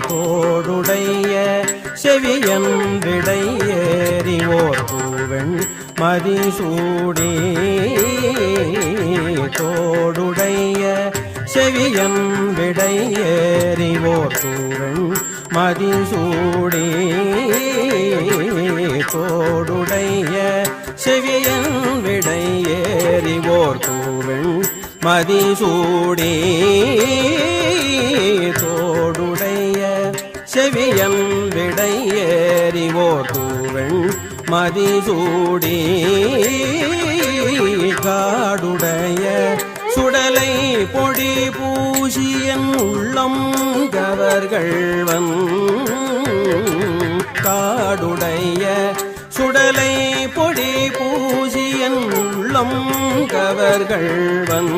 தோடுடைய செவியன் விடையேறிவோர் பூவெண் மதிசூடி தோடுடைய செவியன் விடையேறிவோர் பூவெண் மதிசூடி தோடுடைய செவியன் விடையேறிவோர் பூவெண் மதிசூடி தோடுடைய செவியன் விடையேறிவோர் பூவெண் மதிசூடி காடுடைய சுடலை பொடி பூசியன் உள்ளம் கவர்கள்வன் காடுடைய சுடலை பொடி பூசியன் உள்ளம் கவர்கள்வன்